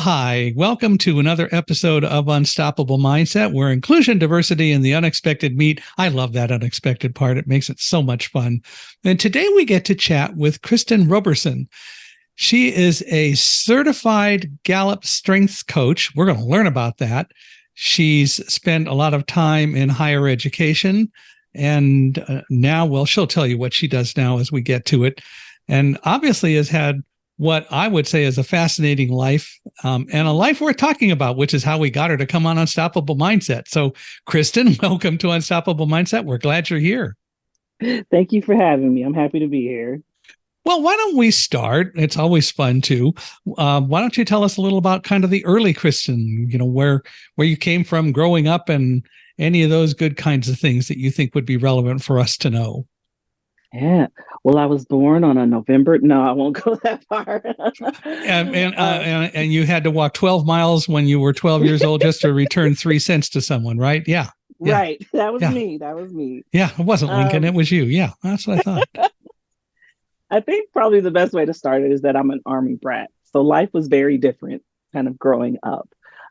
Hi. Welcome to another episode of Unstoppable Mindset, where inclusion, diversity, and the unexpected meet. I love that unexpected part. It makes it so much fun. And today we get to chat with Christin Roberson. She is a certified Gallup strengths coach. We're going to learn about that. She's spent a lot of time in higher education, and now, well, she'll tell you what she does now as we get to it. And obviously has had what I would say is a fascinating life, and a life worth talking about, which is how we got her to come on Unstoppable Mindset. So, Christin, welcome to Unstoppable Mindset. We're glad you're here. Thank you for having me. I'm happy to be here. Well, why don't we start? It's always fun too. Why don't you tell us a little about kind of the early Christin, where you came from growing up and any of those good kinds of things that you think would be relevant for us to know? Yeah. Well, I was born on a November. No, I won't go that far. And you had to walk 12 miles when you were 12 years old just to return 3 cents to someone, right? Yeah. Right. That was yeah. me. That was me. Yeah. It wasn't Lincoln. It was you. Yeah. That's what I thought. I think probably the best way to start it is that I'm an Army brat. So life was very different kind of growing up.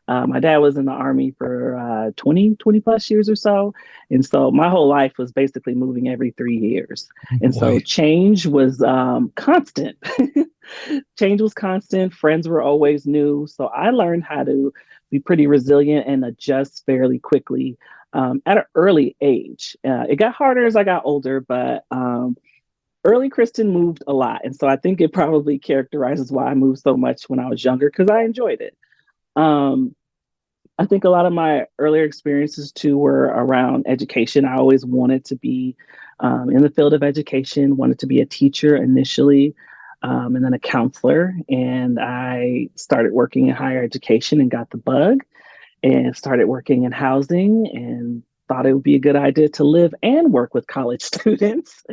My dad was in the Army for 20 plus years or so. And so my whole life was basically moving every 3 years. And so change was constant. Change was constant. Friends were always new. So I learned how to be pretty resilient and adjust fairly quickly at an early age. It got harder as I got older, but early Christin moved a lot. And so I think it probably characterizes why I moved so much when I was younger, because I enjoyed it. I think a lot of my earlier experiences too were around education. I always wanted to be in the field of education, wanted to be a teacher initially, and then a counselor. And I started working in higher education and got the bug, and started working in housing and thought it would be a good idea to live and work with college students,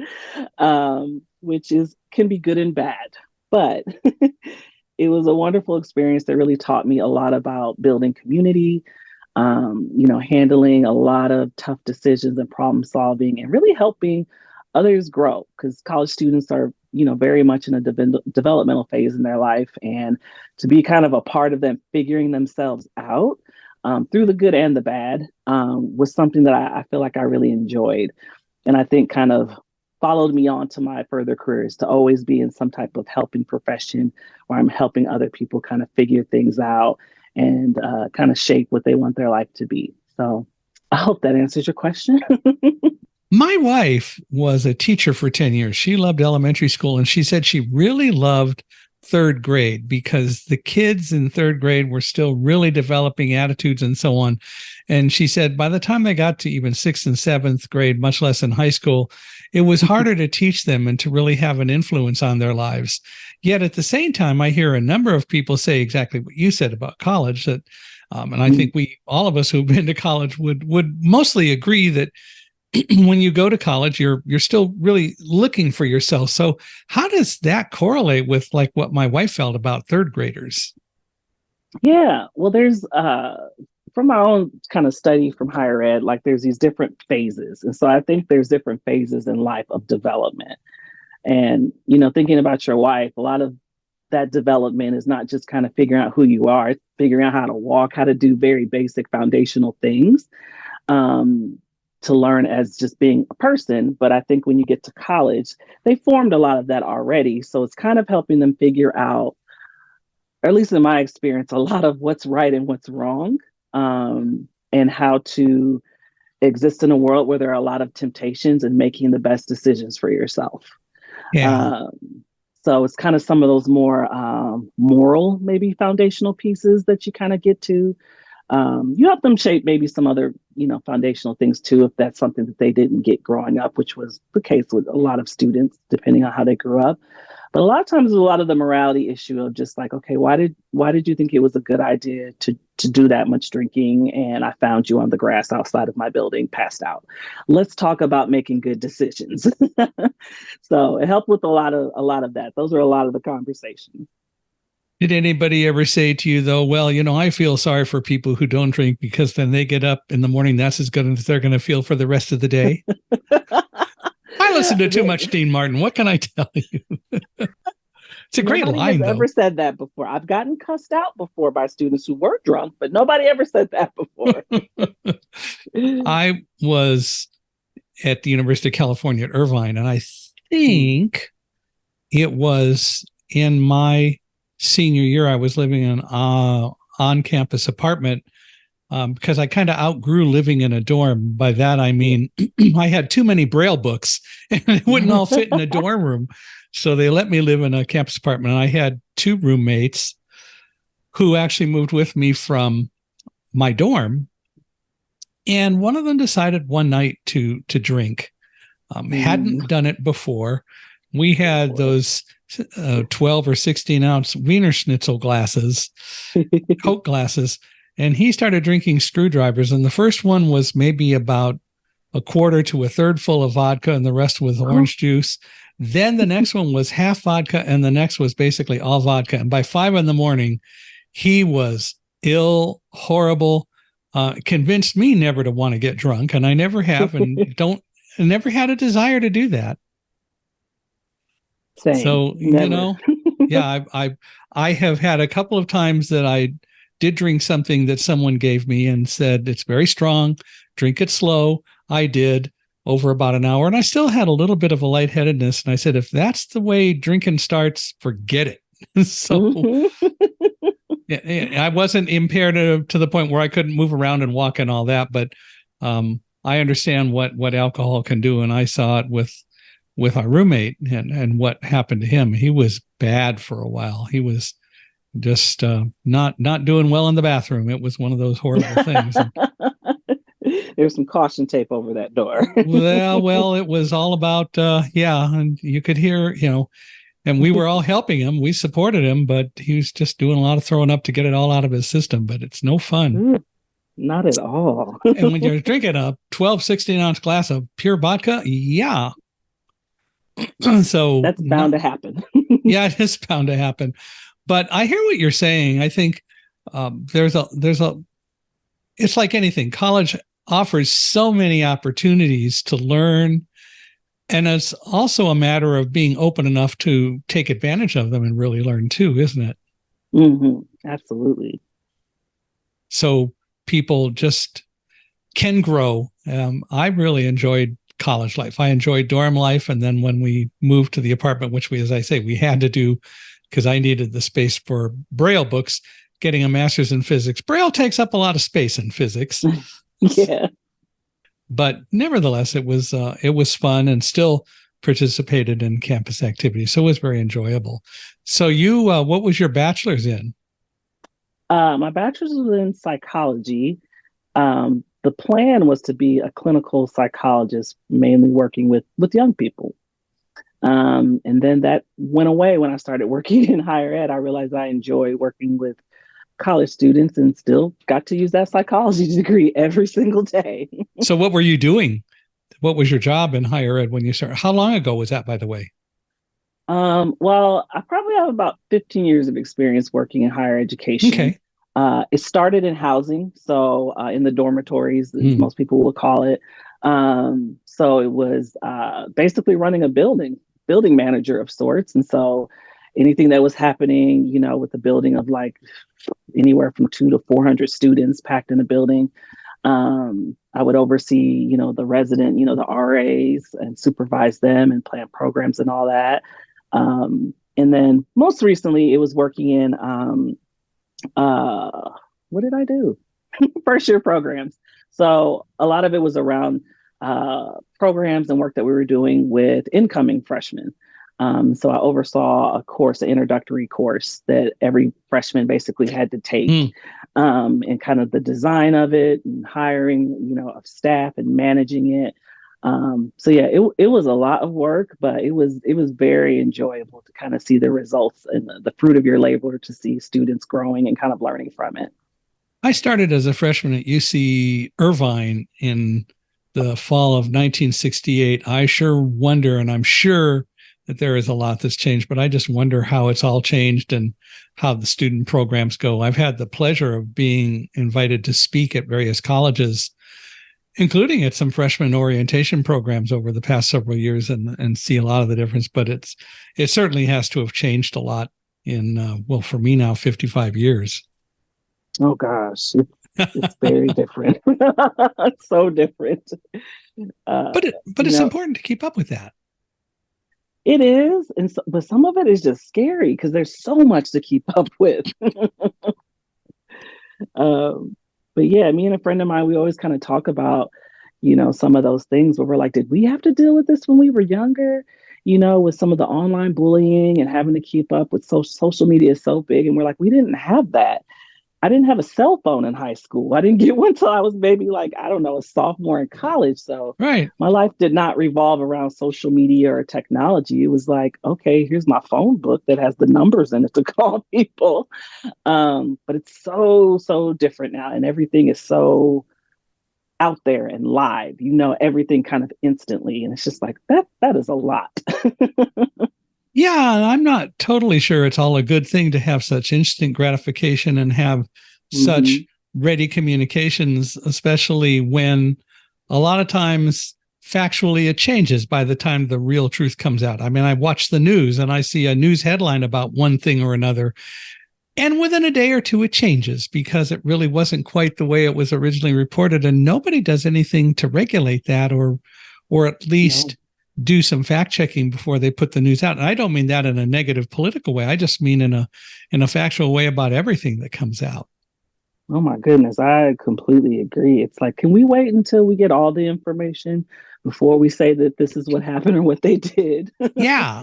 which can be good and bad. But it was a wonderful experience that really taught me a lot about building community, handling a lot of tough decisions and problem solving, and really helping others grow, because college students are, very much in a developmental phase in their life. And to be kind of a part of them figuring themselves out through the good and the bad was something that I feel like I really enjoyed. And I think kind of followed me on to my further careers, to always be in some type of helping profession where I'm helping other people kind of figure things out and kind of shape what they want their life to be. So I hope that answers your question. My wife was a teacher for 10 years. She loved elementary school, and she said she really loved third grade because the kids in third grade were still really developing attitudes and so on. And she said by the time they got to even sixth and seventh grade, much less in high school, it was harder to teach them and to really have an influence on their lives. Yet at the same time, I hear a number of people say exactly what you said about college, that, and I think all of us who've been to college would mostly agree that when you go to college, you're still really looking for yourself. So how does that correlate with like what my wife felt about third graders? Yeah, well, there's from my own kind of study from higher ed, like there's these different phases. And so I think there's different phases in life of development. And, thinking about your wife, a lot of that development is not just kind of figuring out who you are, it's figuring out how to walk, how to do very basic foundational things. To learn as just being a person. But I think when you get to college, they formed a lot of that already. So it's kind of helping them figure out, or at least in my experience, a lot of what's right and what's wrong, and how to exist in a world where there are a lot of temptations and making the best decisions for yourself. Yeah. So it's kind of some of those more moral, maybe foundational pieces that you kind of get to. You help them shape maybe some other, foundational things too, if that's something that they didn't get growing up, which was the case with a lot of students, depending on how they grew up. But a lot of times, a lot of the morality issue of just like, okay, why did you think it was a good idea to do that much drinking? And I found you on the grass outside of my building, passed out. Let's talk about making good decisions. So it helped with a lot of that. Those are a lot of the conversations. Did anybody ever say to you, though, well, I feel sorry for people who don't drink because then they get up in the morning, that's as good as they're going to feel for the rest of the day? I listen to too much Dean Martin. What can I tell you? It's a great Nobody has line, ever though. said that before. I've gotten cussed out before by students who were drunk, but nobody ever said that before. I was at the University of California at Irvine, and I think it was in my senior year. I was living in an on-campus apartment because I kind of outgrew living in a dorm. By that, I mean I had too many Braille books and it wouldn't all fit in a dorm room. So they let me live in a campus apartment. And I had two roommates who actually moved with me from my dorm. And one of them decided one night to drink. Hadn't done it before. We had those 12 or 16 ounce Wiener Schnitzel glasses, Coke glasses, and he started drinking screwdrivers. And the first one was maybe about a quarter to a third full of vodka, and the rest was orange juice. Then the next one was half vodka, and the next was basically all vodka. And by 5 a.m, he was ill, horrible, convinced me never to want to get drunk, and I never have, and never had a desire to do that. Same. So, Never. Yeah, I have had a couple of times that I did drink something that someone gave me and said, it's very strong, drink it slow. I did over about an hour, and I still had a little bit of a lightheadedness. And I said, if that's the way drinking starts, forget it. So I wasn't impaired to the point where I couldn't move around and walk and all that, but I understand what alcohol can do. And I saw it with our roommate and what happened to him. He was bad for a while. He was just not doing well in the bathroom. It was one of those horrible things. There's some caution tape over that door. well, it was all about, and you could hear, and we were all helping him. We supported him, but he was just doing a lot of throwing up to get it all out of his system, but it's no fun. Not at all. And when you're drinking a 12, 16 ounce glass of pure vodka, yeah. So that's bound to happen. Yeah, it is bound to happen. But I hear what you're saying. I think it's like anything. College offers so many opportunities to learn. And it's also a matter of being open enough to take advantage of them and really learn too, isn't it? Mm-hmm. Absolutely. So people just can grow. I really enjoyed college life. I enjoyed dorm life. And then when we moved to the apartment, which we, as I say, we had to do because I needed the space for Braille books, getting a master's in physics. Braille takes up a lot of space in physics. Yeah. But nevertheless, it was fun and still participated in campus activities. So it was very enjoyable. So you, what was your bachelor's in? My bachelor's was in psychology. The plan was to be a clinical psychologist, mainly working with young people. And then that went away when I started working in higher ed. I realized I enjoy working with college students and still got to use that psychology degree every single day. So what were you doing? What was your job in higher ed when you started? How long ago was that, by the way? Well, I probably have about 15 years of experience working in higher education. Okay. It started in housing, so in the dormitories, as most people will call it. So it was basically running a building manager of sorts. And so anything that was happening, with a building of like anywhere from 200 to 400 students packed in a building, I would oversee, the resident, the RAs and supervise them and plan programs and all that. And then most recently it was working in, what did I do? First year programs. So a lot of it was around programs and work that we were doing with incoming freshmen. So I oversaw a course, an introductory course that every freshman basically had to take, and kind of the design of it and hiring, of staff and managing it. So yeah, it was a lot of work, but it was very enjoyable to kind of see the results and the fruit of your labor, to see students growing and kind of learning from it. I started as a freshman at UC Irvine in the fall of 1968. I sure wonder, and I'm sure that there is a lot that's changed, but I just wonder how it's all changed and how the student programs go. I've had the pleasure of being invited to speak at various colleges, including at some freshman orientation programs over the past several years, and see a lot of the difference. But it certainly has to have changed a lot in well, for me now, 55 years. Oh gosh, it's very different. It's so different. But You it's know, important to keep up with that. it is, and so, but some of it is just scary because there's so much to keep up with. Um, but yeah, me and a friend of mine, we always kind of talk about, some of those things where we're like, did we have to deal with this when we were younger? With some of the online bullying and having to keep up with social media is so big. And we're like, we didn't have that. I didn't have a cell phone in high school. I didn't get one till I was maybe like, I don't know, a sophomore in college. So Right. my life did not revolve around social media or technology. It was like, okay, here's my phone book that has the numbers in it to call people. But it's so different now, and everything is so out there and live. Everything kind of instantly, and it's just like that is a lot. Yeah, I'm not totally sure it's all a good thing to have such instant gratification and have such Hmm. ready communications, especially when a lot of times factually it changes by the time the real truth comes out. I mean, I watch the news and I see a news headline about one thing or another, and within a day or two it changes because it really wasn't quite the way it was originally reported, and nobody does anything to regulate that, or at No. least do some fact checking before they put the news out. And I don't mean that in a negative political way. I just mean in a factual way about everything that comes out. Oh my goodness, I completely agree. It's like, can we wait until we get all the information before we say that this is what happened or what they did? Yeah,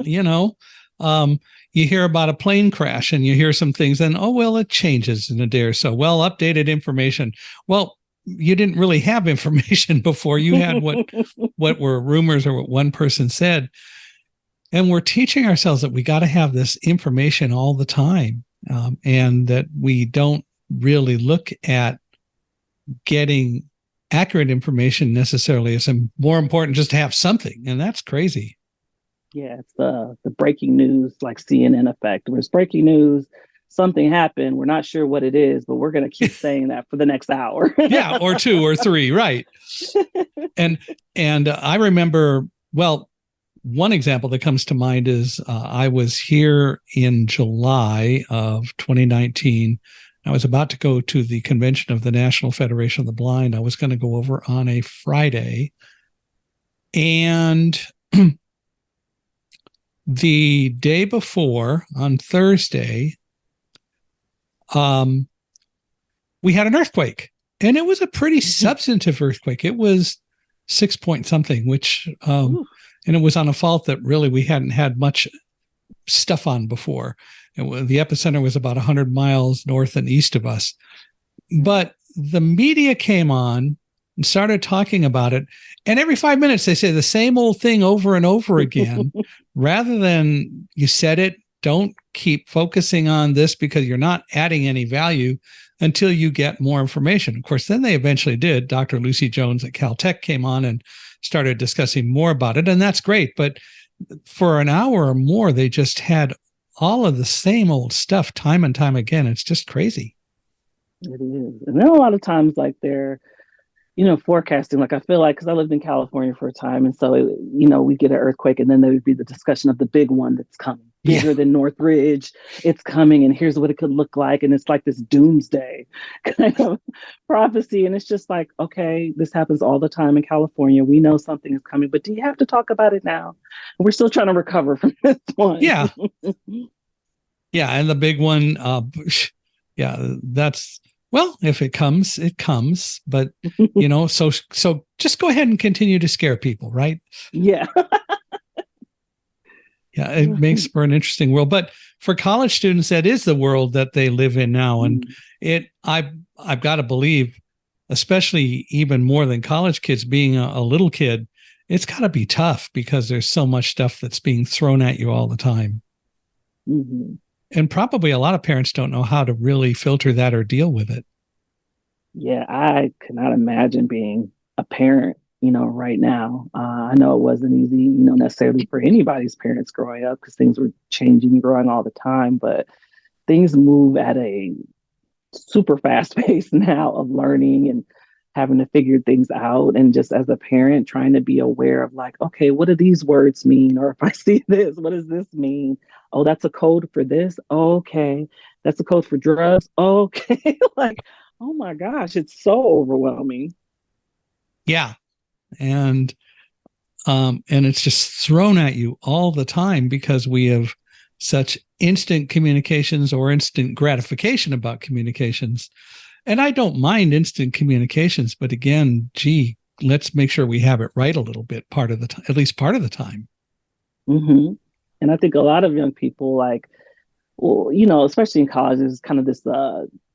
um, you hear about a plane crash and you hear some things, and oh well, it changes in a day or so. Well, updated information. Well, you didn't really have information before. You had what were rumors or what one person said. And we're teaching ourselves that we got to have this information all the time, and that we don't really look at getting accurate information necessarily. It's more important just to have something, and that's crazy. Yeah, it's the breaking news, like CNN effect. Where it's breaking news, something happened. We're not sure what it is, but we're going to keep saying that for the next hour. Yeah, or two or three, right? And I remember, well, one example that comes to mind is I was here in July of 2019. I was about to go to the convention of the National Federation of the Blind. I was going to go over on a Friday. And the day before, on Thursday, we had an earthquake. And it was a pretty substantive earthquake. It was 6 point something, which, and it was on a fault that really we hadn't had much stuff on before. The epicenter was about 100 miles north and east of us. But the media came on and started talking about it. And every 5 minutes, they say the same old thing over and over again. Rather than you said it, don't keep focusing on this because you're not adding any value until you get more information. Of course, then they eventually did. Dr. Lucy Jones at Caltech came on and started discussing more about it. And that's great. But for an hour or more, they just had all of the same old stuff time and time again. It's just crazy. It is. And then a lot of times, like they're, forecasting, like I feel like, because I lived in California for a time. And so, we get an earthquake and then there would be the discussion of the big one that's coming, bigger than Northridge. It's coming and here's what it could look like. And it's like this doomsday kind of prophecy. And it's just like, okay, this happens all the time in California. We know something is coming, but do you have to talk about it now? We're still trying to recover from this one. Yeah. Yeah. And the big one, yeah, that's, well, if it comes, it comes. But, so just go ahead and continue to scare people, right? Yeah. Yeah, it makes for an interesting world. But for college students, that is the world that they live in now. And I've got to believe, especially even more than college kids, being a little kid, it's got to be tough because there's so much stuff that's being thrown at you all the time. Mm-hmm. And probably a lot of parents don't know how to really filter that or deal with it. Yeah, I cannot imagine being a parent, right now. I know it wasn't easy, necessarily for anybody's parents growing up because things were changing and growing all the time, but things move at a super fast pace now of learning and having to figure things out. And just as a parent, trying to be aware of like, okay, what do these words mean? Or if I see this, what does this mean? Oh, that's a code for this. Okay. That's a code for drugs. Okay. Like, oh my gosh, it's so overwhelming. Yeah. And it's just thrown at you all the time because we have such instant communications or instant gratification about communications. And I don't mind instant communications, but again, gee, let's make sure we have it right a little bit part of the time, at least part of the time. Mm-hmm. And I think a lot of young people, like, well, especially in college, there's kind of this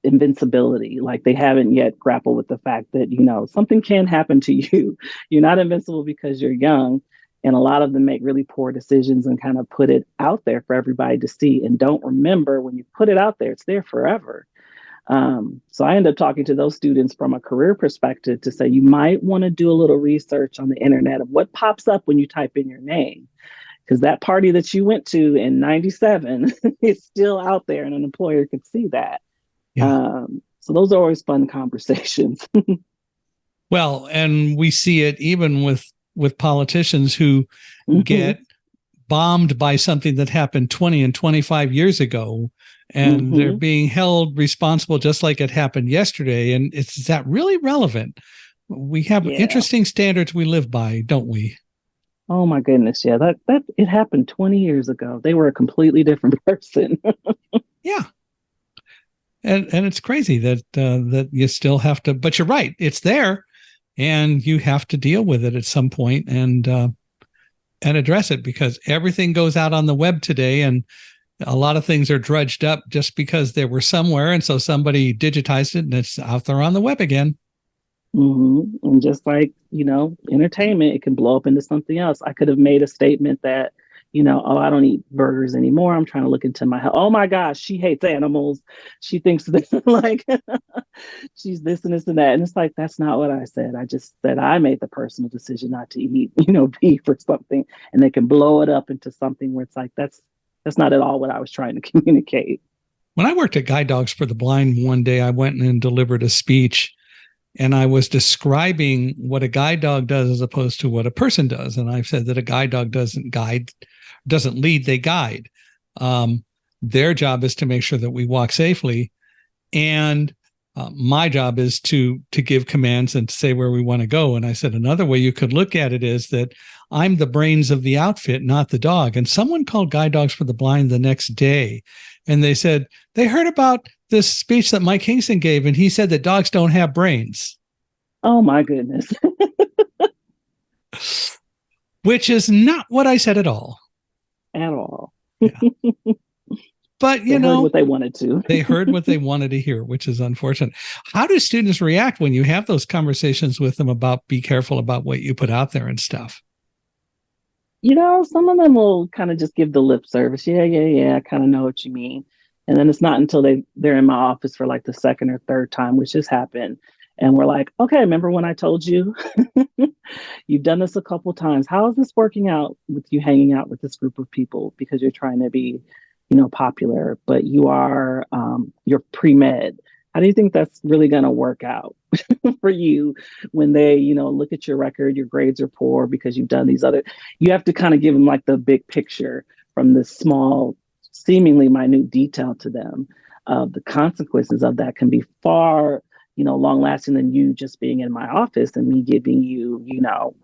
invincibility. Like they haven't yet grappled with the fact that, something can happen to you. You're not invincible because you're young. And a lot of them make really poor decisions and kind of put it out there for everybody to see and don't remember when you put it out there, it's there forever. So I end up talking to those students from a career perspective to say you might want to do a little research on the internet of what pops up when you type in your name. Because that party that you went to in 97 is still out there and an employer could see that. Yeah. So those are always fun conversations. Well, and we see it even with politicians who get bombed by something that happened 20 and 25 years ago, and they're being held responsible just like it happened yesterday. And is that really relevant? We have interesting standards we live by, don't we? Oh my goodness, yeah. That it happened 20 years ago. They were a completely different person. Yeah. And it's crazy that you still have to, but you're right, it's there and you have to deal with it at some point and address it because everything goes out on the web today and a lot of things are drudged up just because they were somewhere. And so somebody digitized it and it's out there on the web again. Mm-hmm. And just like, entertainment, it can blow up into something else. I could have made a statement that, oh, I don't eat burgers anymore. I'm trying to look into my health. Oh my gosh, she hates animals. She thinks that like she's this and this and that. And it's like, that's not what I said. I just said I made the personal decision not to eat, beef or something. And they can blow it up into something where it's like, that's not at all what I was trying to communicate. When I worked at Guide Dogs for the Blind one day, I went and delivered a speech and I was describing what a guide dog does as opposed to what a person does. And I've said that a guide dog doesn't lead, they guide. Their job is to make sure that we walk safely. And my job is to give commands and to say where we want to go. And I said, another way you could look at it is that I'm the brains of the outfit, not the dog. And someone called Guide Dogs for the Blind the next day. And they said, they heard about this speech that Mike Kingston gave, and he said that dogs don't have brains. Oh, my goodness. Which is not what I said at all. At all. Yeah. But, they heard what they wanted to. They heard what they wanted to hear, which is unfortunate. How do students react when you have those conversations with them about be careful about what you put out there and stuff? Some of them will kind of just give the lip service. Yeah. I kind of know what you mean. And then it's not until they're in my office for like the second or third time, which has happened. And we're like, okay, remember when I told you you've done this a couple times? How is this working out with you hanging out with this group of people because you're trying to be, popular, but you're pre-med. How do you think that's really going to work out for you when they, look at your record, your grades are poor because you've done you have to kind of give them like the big picture from this small, seemingly minute detail to them. The consequences of that can be far, long lasting than you just being in my office and me giving you,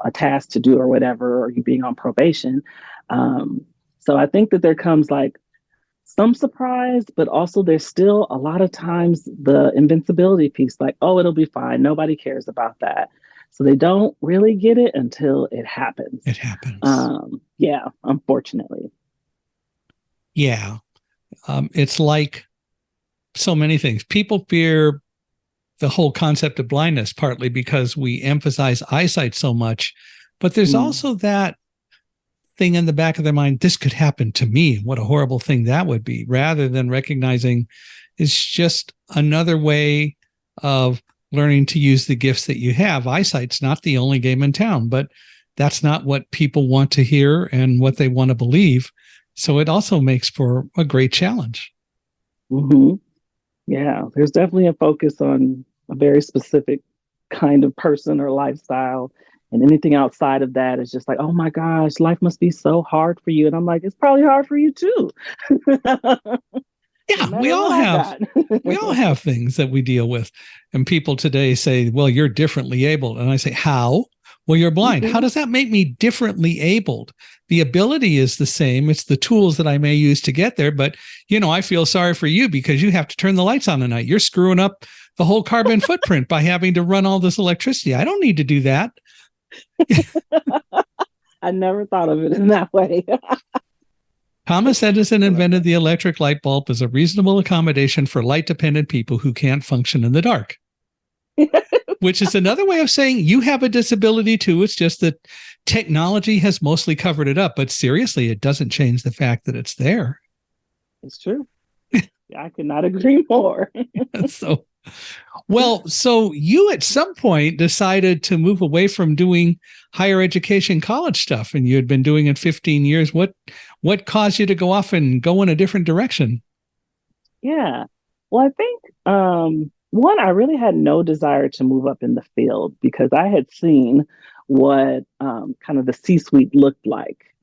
a task to do or whatever, or you being on probation. So I think that there comes like some surprise, but also there's still a lot of times the invincibility piece, like, oh, it'll be fine. Nobody cares about that. So they don't really get it until it happens. It happens. Yeah, unfortunately. Yeah. It's like so many things. People fear the whole concept of blindness, partly because we emphasize eyesight so much, but there's also that thing in the back of their mind, this could happen to me. What a horrible thing that would be, rather than recognizing it's just another way of learning to use the gifts that you have. Eyesight's not the only game in town, but that's not what people want to hear and what they want to believe. So it also makes for a great challenge. Mm-hmm. Yeah, there's definitely a focus on a very specific kind of person or lifestyle. And anything outside of that is just like, oh my gosh, life must be so hard for you. And I'm like, it's probably hard for you too. No Yeah, we matter all what I have got. we all have things that we deal with. And people today say, well, you're differently abled. And I say, how? Well, you're blind. How does that make me differently abled? The ability is the same. It's the tools that I may use to get there. But, I feel sorry for you because you have to turn the lights on at night. You're screwing up the whole carbon footprint by having to run all this electricity. I don't need to do that. I never thought of it in that way. Thomas Edison invented the electric light bulb as a reasonable accommodation for light-dependent people who can't function in the dark. Which is another way of saying you have a disability too. It's just that technology has mostly covered it up. But seriously, it doesn't change the fact that it's there. It's true. I could not agree more. So you at some point decided to move away from doing higher education college stuff, and you had been doing it 15 years. What caused you to go off and go in a different direction? Yeah. Well, I think one, I really had no desire to move up in the field because I had seen what kind of the C-suite looked like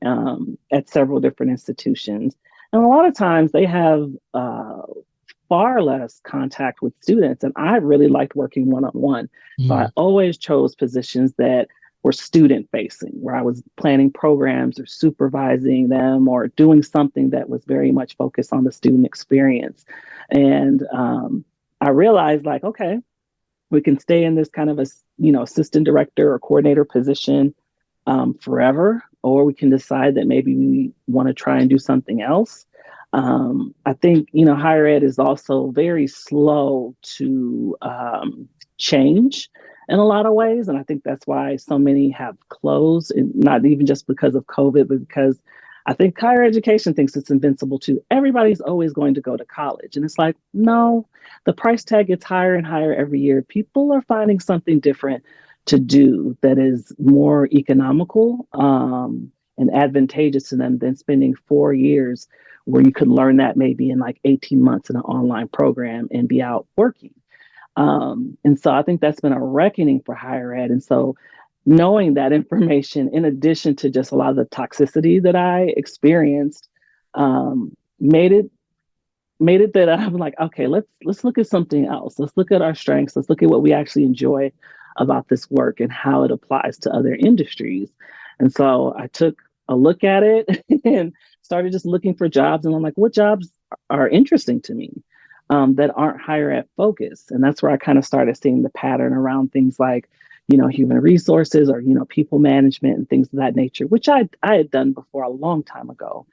at several different institutions. And a lot of times they have far less contact with students. And I really liked working one-on-one. So I always chose positions that were student facing, where I was planning programs or supervising them or doing something that was very much focused on the student experience. And I realized like, okay, we can stay in this kind of assistant director or coordinator position forever, or we can decide that maybe we want to try and do something else. I think, higher ed is also very slow to change in a lot of ways. And I think that's why so many have closed, and not even just because of COVID, but because I think higher education thinks it's invincible too. Everybody's always going to go to college. And it's like, no, the price tag gets higher and higher every year. People are finding something different to do that is more economical and advantageous to them than spending 4 years where you could learn that maybe in like 18 months in an online program and be out working. And so I think that's been a reckoning for higher ed. And so knowing that information, in addition to just a lot of the toxicity that I experienced, made it that I'm like, okay, let's look at something else. Let's look at our strengths. Let's look at what we actually enjoy about this work and how it applies to other industries. And so I took a look at it and started just looking for jobs. And I'm like, what jobs are interesting to me that aren't higher ed focused? And that's where I kind of started seeing the pattern around things like, human resources or, people management and things of that nature, which I had done before a long time ago.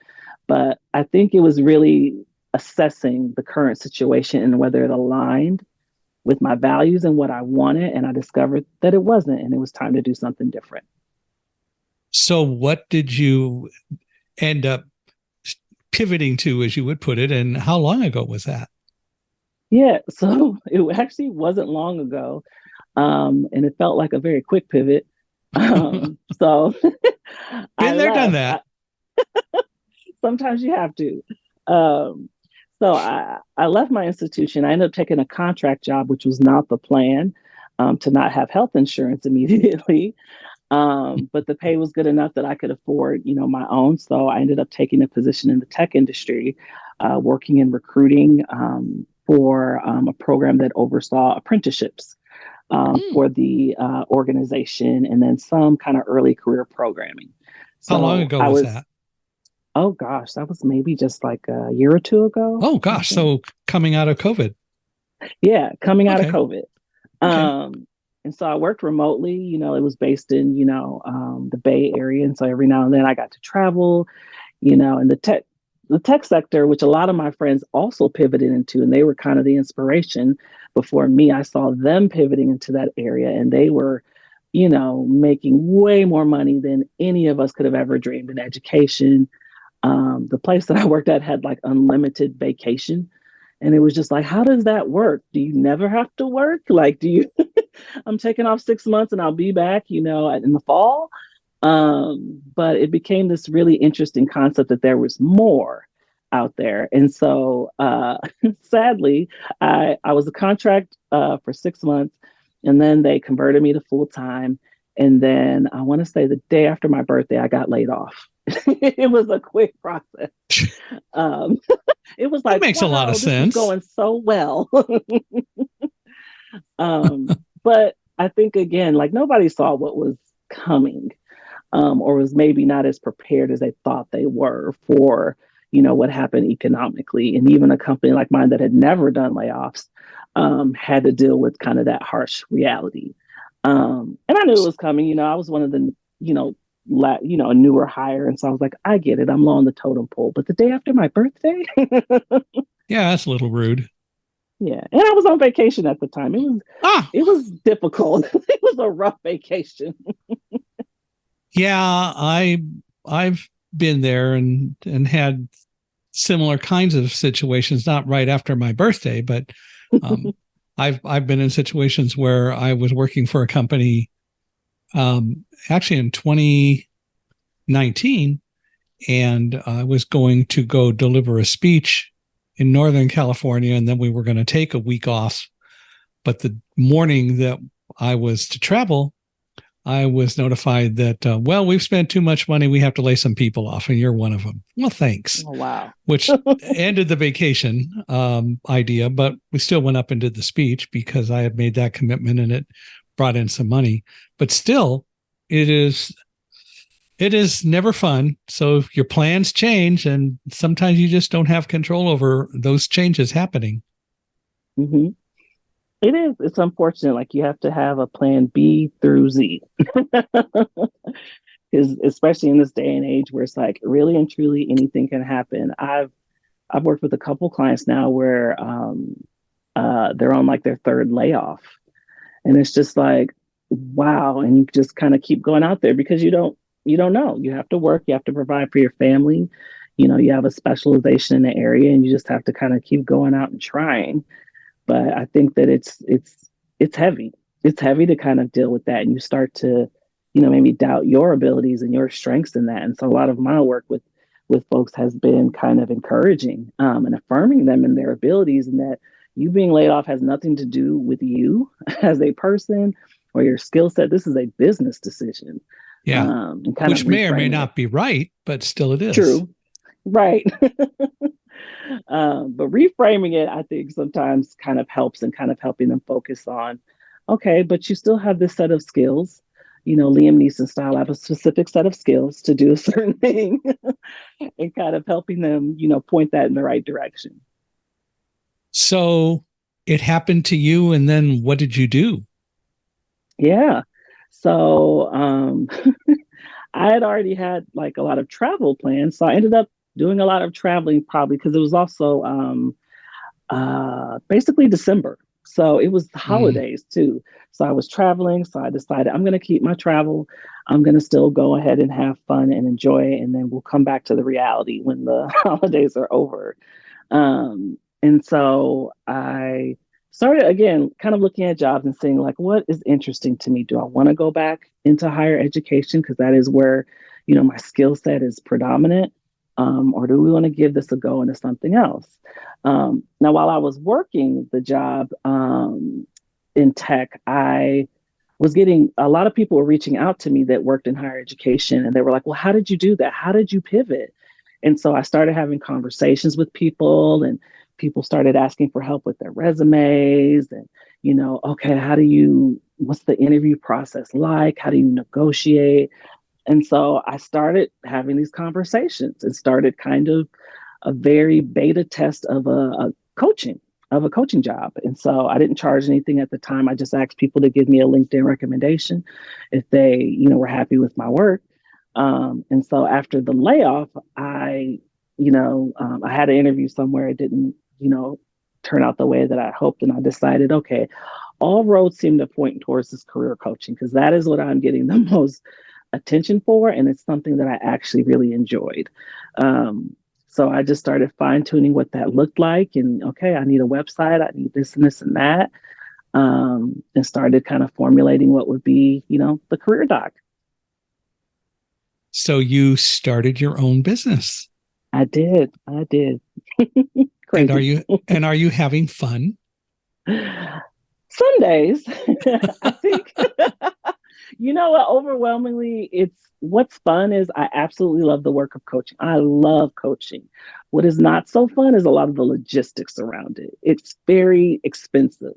But I think it was really assessing the current situation and whether it aligned with my values and what I wanted. And I discovered that it wasn't, and it was time to do something different. So what did you end up pivoting to, as you would put it, and how long ago was that? Yeah, so it actually wasn't long ago. And it felt like a very quick pivot. So Been there, done that. Sometimes you have to. So I left my institution. I ended up taking a contract job, which was not the plan, to not have health insurance immediately. But the pay was good enough that I could afford, my own. So I ended up taking a position in the tech industry, working in recruiting for a program that oversaw apprenticeships for the organization, and then some kind of early career programming. So how long ago was that? Oh gosh, that was maybe just like a year or two ago. Oh gosh, so coming out of COVID. Yeah, coming out of COVID. Okay. And so I worked remotely. It was based in, the Bay Area. And so every now and then I got to travel, and the tech sector, which a lot of my friends also pivoted into, and they were kind of the inspiration. Before me, I saw them pivoting into that area, and they were, making way more money than any of us could have ever dreamed in education. The place that I worked at had like unlimited vacation. And it was just like, how does that work? Do you never have to work? Like, I'm taking off 6 months and I'll be back, in the fall. But it became this really interesting concept that there was more out there. And so sadly, I was a contract for 6 months. And then they converted me to full time. And then I want to say the day after my birthday, I got laid off. It was a quick process. Um, it was That like, makes a lot of wow, this was sense. going so well. But I think, again, like nobody saw what was coming, or was maybe not as prepared as they thought they were for, what happened economically. And even a company like mine that had never done layoffs had to deal with kind of that harsh reality. And I knew it was coming. I was one of the, a newer hire. And so I was like, I get it. I'm low on the totem pole. But the day after my birthday, Yeah, that's a little rude. yeah. And I was on vacation at the time. Ah, It was difficult. It was a rough vacation. yeah, I've been there and had similar kinds of situations, not right after my birthday, but um, I've been in situations where I was working for a company actually in 2019, and I was going to go deliver a speech in Northern California, and then we were going to take a week off. But the morning that I was to travel, I was notified that, well, we've spent too much money. We have to lay some people off, and you're one of them. Well, thanks. Oh, wow. Which ended the vacation idea, but we still went up and did the speech because I had made that commitment and it brought in some money. But still, it is never fun. So your plans change, and sometimes you just don't have control over those changes happening. Mm-hmm. It is. It's unfortunate. Like you have to have a plan B through Z. Because especially in this day and age where it's like really and truly anything can happen. I've worked with a couple clients now where they're on like their third layoff. And it's just like, wow. And you just kind of keep going out there because you don't know. You have to work, you have to provide for your family. You have a specialization in the area and you just have to kind of keep going out and trying. But I think that it's heavy. It's heavy to kind of deal with that, and you start to, maybe doubt your abilities and your strengths in that. And so a lot of my work with folks has been kind of encouraging and affirming them in their abilities, and that you being laid off has nothing to do with you as a person or your skill set. This is a business decision, Yeah. and kind of Which may or may reframing it. not be right, but still it is. True, right. But reframing it, I think sometimes kind of helps and kind of helping them focus on, okay, but you still have this set of skills. Liam Neeson style, I have a specific set of skills to do a certain thing and kind of helping them, point that in the right direction. So it happened to you, and then what did you do? Yeah. So I had already had like a lot of travel plans. So I ended up doing a lot of traveling probably because it was also basically December. So it was the Mm. holidays too. So I was traveling. So I decided I'm going to keep my travel. I'm going to still go ahead and have fun and enjoy it. And then we'll come back to the reality when the holidays are over. And so I started again, kind of looking at jobs and seeing like what is interesting to me. Do I want to go back into higher education? Because that is where, my skill set is predominant. Or do we want to give this a go into something else? Now, while I was working the job in tech, I was getting a lot of people were reaching out to me that worked in higher education, and they were like, well, how did you do that? How did you pivot? And so I started having conversations with people, and people started asking for help with their resumes and, okay, what's the interview process like? How do you negotiate? And so I started having these conversations and started kind of a very beta test of a coaching job. And so I didn't charge anything at the time. I just asked people to give me a LinkedIn recommendation if they, were happy with my work. And so after the layoff, I had an interview somewhere. It didn't, turn out the way that I hoped. And I decided, okay, all roads seem to point towards this career coaching because that is what I'm getting the most attention for. And it's something that I actually really enjoyed. So I just started fine tuning what that looked like. And okay, I need a website, I need this and this and that. And started kind of formulating what would be, the career doc. So you started your own business. I did. I did. And are Crazy. you having fun? Some days, I think, you know what, overwhelmingly, it's what's fun is I absolutely love the work of coaching. I love coaching. What is not so fun is a lot of the logistics around it. It's very expensive.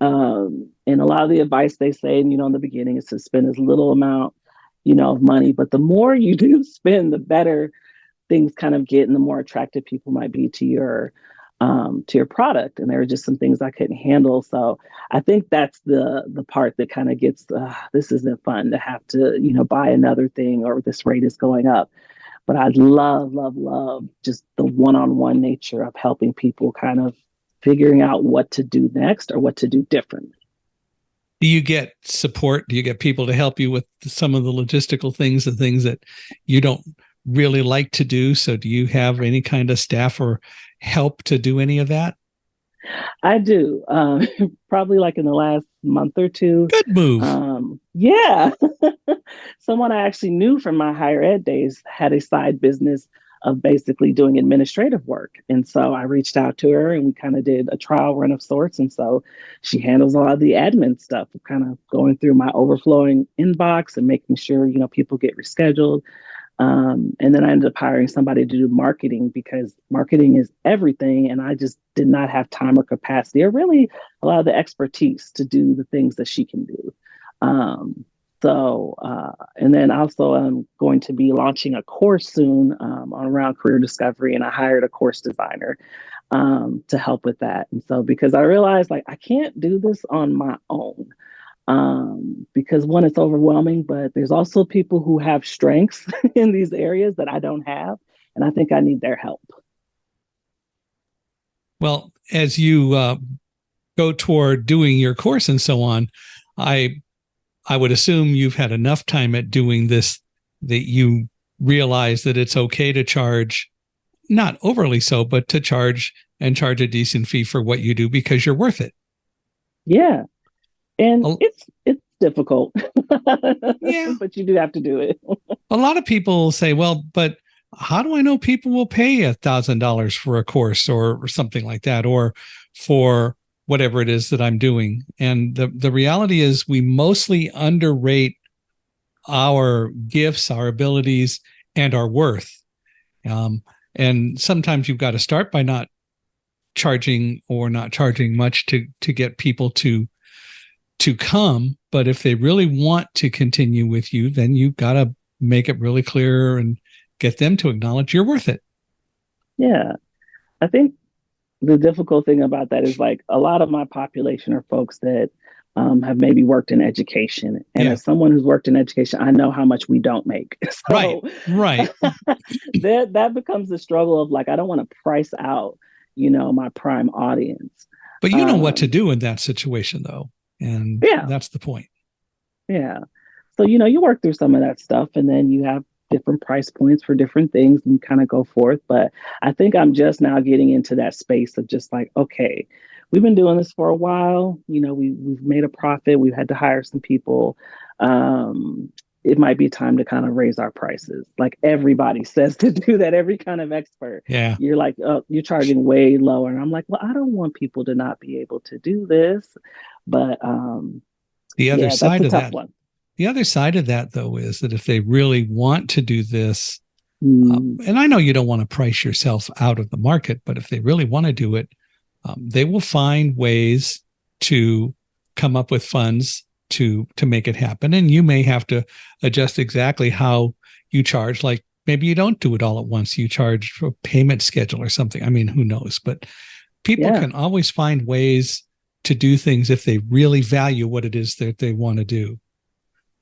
And a lot of the advice they say, and in the beginning, is to spend as little amount, of money. But the more you do spend, the better things kind of get and the more attractive people might be to your product. And there were just some things I couldn't handle. So I think that's the part that kind of gets this isn't fun to have to, buy another thing or this rate is going up. But I love just the one-on-one nature of helping people kind of figuring out what to do next or what to do different. Do you get support? Do you get people to help you with some of the logistical things, the things that you don't really like to do? So do you have any kind of staff or help to do any of that? I do. Probably like in the last month or two. Good move. Yeah. Someone I actually knew from my higher ed days had a side business of basically doing administrative work. And so I reached out to her and we kind of did a trial run of sorts. And so she handles a lot of the admin stuff, kind of going through my overflowing inbox and making sure, people get rescheduled. And then I ended up hiring somebody to do marketing because marketing is everything. And I just did not have time or capacity or really a lot of the expertise to do the things that she can do. And then also I'm going to be launching a course soon on around career discovery. And I hired a course designer to help with that. And so because I realized like I can't do this on my own. Because one, it's overwhelming, but there's also people who have strengths in these areas that I don't have. And I think I need their help. Well, as you go toward doing your course and so on, I would assume you've had enough time at doing this that you realize that it's okay to charge, not overly so, but to charge a decent fee for what you do because you're worth it. Yeah. And it's difficult. Yeah. But you do have to do it. A lot of people say, well, but how do I know people will pay $1,000 for a course or something like that, or for whatever it is that I'm doing? And the reality is we mostly underrate our gifts, our abilities, and our worth. And sometimes you've got to start by not charging or not charging much to get people to come. But if they really want to continue with you, then you've got to make it really clear and get them to acknowledge you're worth it. Yeah. I think the difficult thing about that is like a lot of my population are folks that have maybe worked in education. And as someone who's worked in education, I know how much we don't make. So, right. that becomes the struggle of like, I don't want to price out, my prime audience. But you know what to do in that situation, though. And that's the point. Yeah. So, you work through some of that stuff and then you have different price points for different things and you kind of go forth. But I think I'm just now getting into that space of just like, okay, we've been doing this for a while. We've made a profit. We've had to hire some people. It might be time to kind of raise our prices. Like everybody says to do that, every kind of expert. Yeah. You're like, oh, you're charging way lower. And I'm like, well, I don't want people to not be able to do this. But the other side of that, one. The other side of that, though, is that if they really want to do this, and I know you don't want to price yourself out of the market, but if they really want to do it, they will find ways to come up with funds to make it happen. And you may have to adjust exactly how you charge. Like maybe you don't do it all at once. You charge for a payment schedule or something. I mean, who knows? But people can always find ways to do things if they really value what it is that they want to do.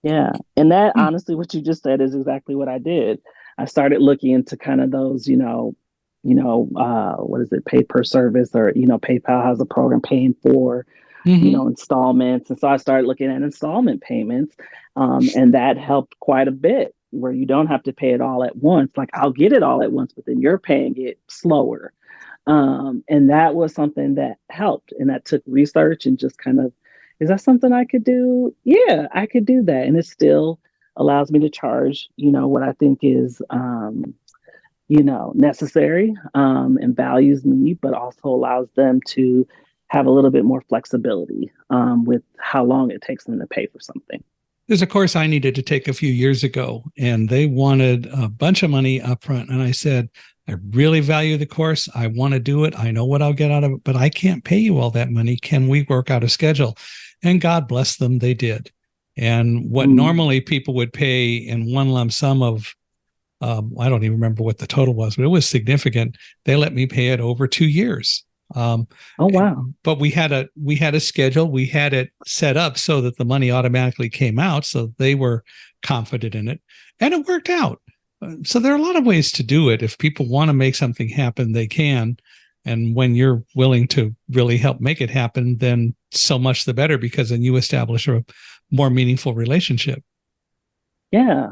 Yeah. And that honestly, what you just said is exactly what I did. I started looking into kind of those, what is it? Pay per service or, PayPal has a program paying for, installments. And so I started looking at installment payments and that helped quite a bit where you don't have to pay it all at once. Like I'll get it all at once, but then you're paying it slower. And that was something that helped. And that took research and just kind of, is that something I could do? Yeah, I could do that. And it still allows me to charge, what I think is, necessary and values me, but also allows them to have a little bit more flexibility with how long it takes them to pay for something. There's a course I needed to take a few years ago, and they wanted a bunch of money upfront. And I said, I really value the course. I want to do it. I know what I'll get out of it, but I can't pay you all that money. Can we work out a schedule? And God bless them, they did. And what normally people would pay in one lump sum of, I don't even remember what the total was, but it was significant. They let me pay it over 2 years. Oh, wow. But we had a schedule. We had it set up so that the money automatically came out. So they were confident in it, and it worked out. So there are a lot of ways to do it. If people want to make something happen, they can. And when you're willing to really help make it happen, then so much the better, because then you establish a more meaningful relationship. Yeah.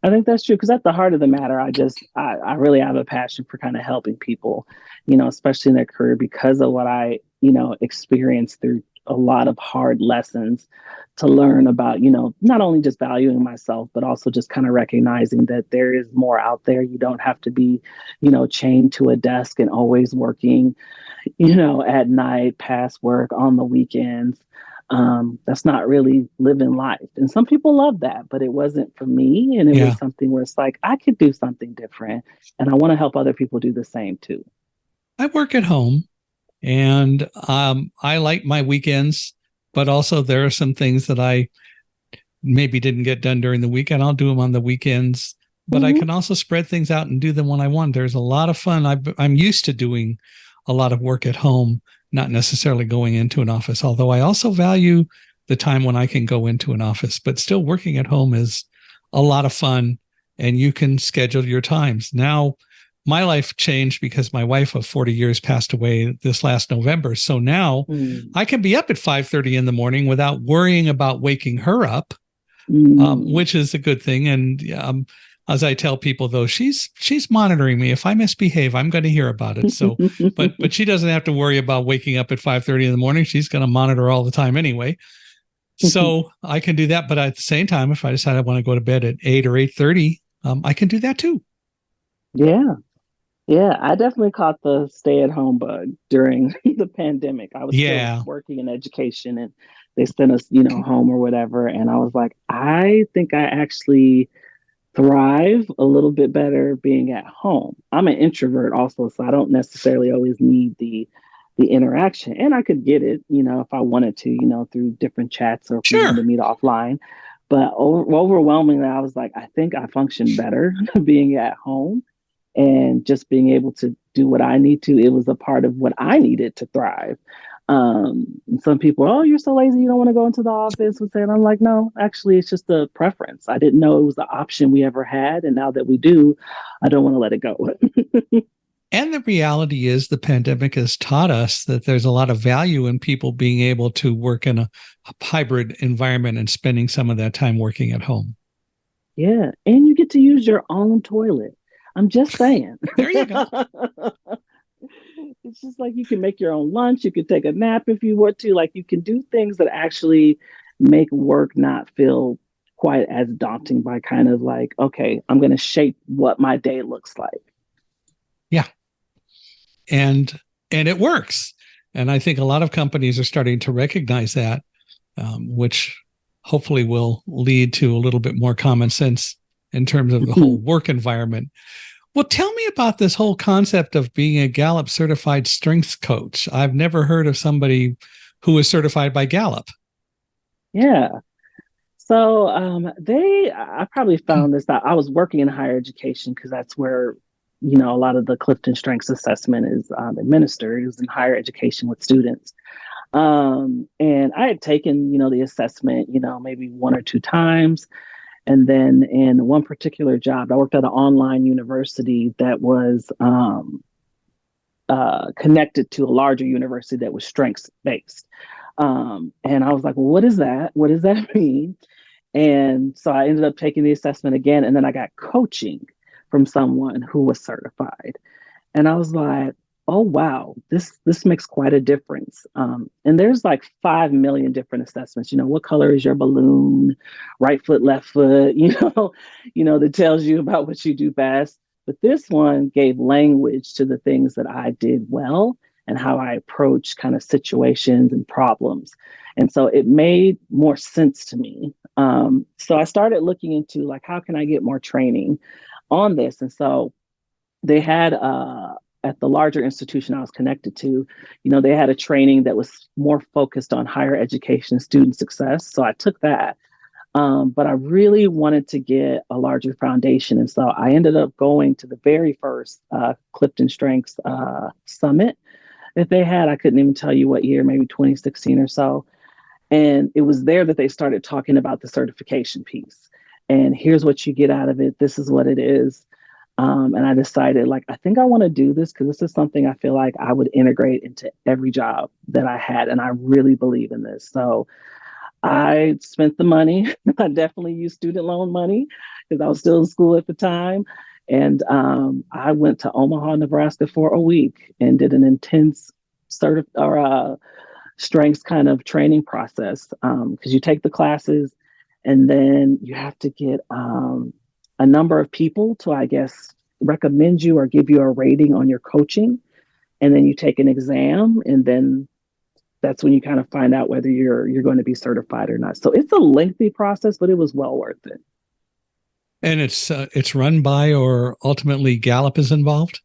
I think that's true, because at the heart of the matter, I really have a passion for kind of helping people, especially in their career, because of what I, experienced through a lot of hard lessons to learn about, not only just valuing myself, but also just kind of recognizing that there is more out there. You don't have to be, chained to a desk and always working, at night, past work, on the weekends. That's not really living life. And some people love that, but it wasn't for me. And it was something where it's like, I could do something different, and I want to help other people do the same too. I work at home, and I like my weekends, but also there are some things that I maybe didn't get done during the weekend. I'll do them on the weekends, but I can also spread things out and do them when I want. There's a lot of fun. I'm used to doing a lot of work at home, not necessarily going into an office, although I also value the time when I can go into an office, but still working at home is a lot of fun, and you can schedule your times. Now, my life changed because my wife of 40 years passed away this last November. So now I can be up at 5:30 in the morning without worrying about waking her up, which is a good thing. And as I tell people, though, she's monitoring me. If I misbehave, I'm going to hear about it. So, but she doesn't have to worry about waking up at 5:30 in the morning. She's going to monitor all the time anyway. So I can do that. But at the same time, if I decide I want to go to bed at 8 or 8:30, I can do that too. Yeah. Yeah, I definitely caught the stay-at-home bug during the pandemic. I was still working in education, and they sent us, home or whatever. And I was like, I think I actually thrive a little bit better being at home. I'm an introvert also, so I don't necessarily always need the interaction. And I could get it, if I wanted to, through different chats, or if we wanted to meet offline. But overwhelmingly, I was like, I think I function better being at home. And just being able to do what I need to, it was a part of what I needed to thrive. Some people, oh, you're so lazy, you don't want to go into the office. And I'm like, no, actually, it's just a preference. I didn't know it was the option we ever had. And now that we do, I don't want to let it go. And the reality is the pandemic has taught us that there's a lot of value in people being able to work in a hybrid environment and spending some of that time working at home. Yeah. And you get to use your own toilet. I'm just saying. There you go. It's just like you can make your own lunch. You can take a nap if you want to. Like, you can do things that actually make work not feel quite as daunting, by kind of like, okay, I'm going to shape what my day looks like. Yeah. And it works. And I think a lot of companies are starting to recognize that, which hopefully will lead to a little bit more common sense in terms of the whole work environment. Well, tell me about this whole concept of being a Gallup certified strengths coach. I've never heard of somebody who is certified by Gallup. Yeah. So I probably found this out. I was working in higher education, because that's where, a lot of the Clifton Strengths Assessment is administered. It was in higher education with students. And I had taken, the assessment, maybe one or two times. And then in one particular job, I worked at an online university that was connected to a larger university that was strengths based. And I was like, well, what is that? What does that mean? And so I ended up taking the assessment again. And then I got coaching from someone who was certified. And I was like, oh, wow, this makes quite a difference. And there's like 5 million different assessments. What color is your balloon? Right foot, left foot, that tells you about what you do best. But this one gave language to the things that I did well. and how I approach kind of situations and problems. And so it made more sense to me. So I started looking into like, how can I get more training on this? And so they had at the larger institution I was connected to, they had a training that was more focused on higher education student success. So I took that. But I really wanted to get a larger foundation. And so I ended up going to the very first Clifton Strengths Summit that they had. I couldn't even tell you what year, maybe 2016 or so. And it was there that they started talking about the certification piece. And here's what you get out of it. This is what it is. And I decided, like, I think I want to do this because this is something I feel like I would integrate into every job that I had. And I really believe in this. So I spent the money. I definitely used student loan money because I was still in school at the time. And I went to Omaha, Nebraska for a week and did an intense strengths kind of training process because you take the classes and then you have to get a number of people to, I guess, recommend you or give you a rating on your coaching. And then you take an exam, and then that's when you kind of find out whether you're going to be certified or not. So it's a lengthy process, but it was well worth it. And it's run by, or ultimately Gallup is involved?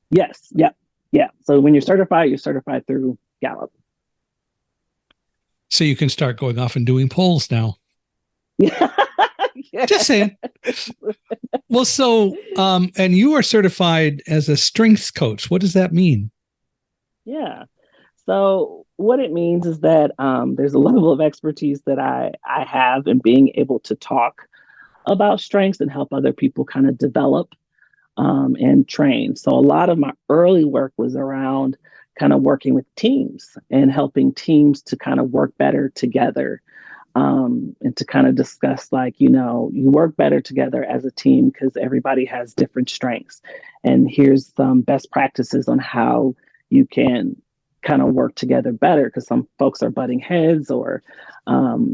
Yes. Yep. Yeah. So when you're certified through Gallup. So you can start going off and doing polls now. Yeah. Just saying. Well, so, and you are certified as a strengths coach. What does that mean? Yeah. So what it means is that there's a level of expertise that I have in being able to talk about strengths and help other people kind of develop and train. So a lot of my early work was around kind of working with teams and helping teams to kind of work better together and to kind of discuss, like, you work better together as a team because everybody has different strengths. And here's some best practices on how you can kind of work together better because some folks are butting heads, or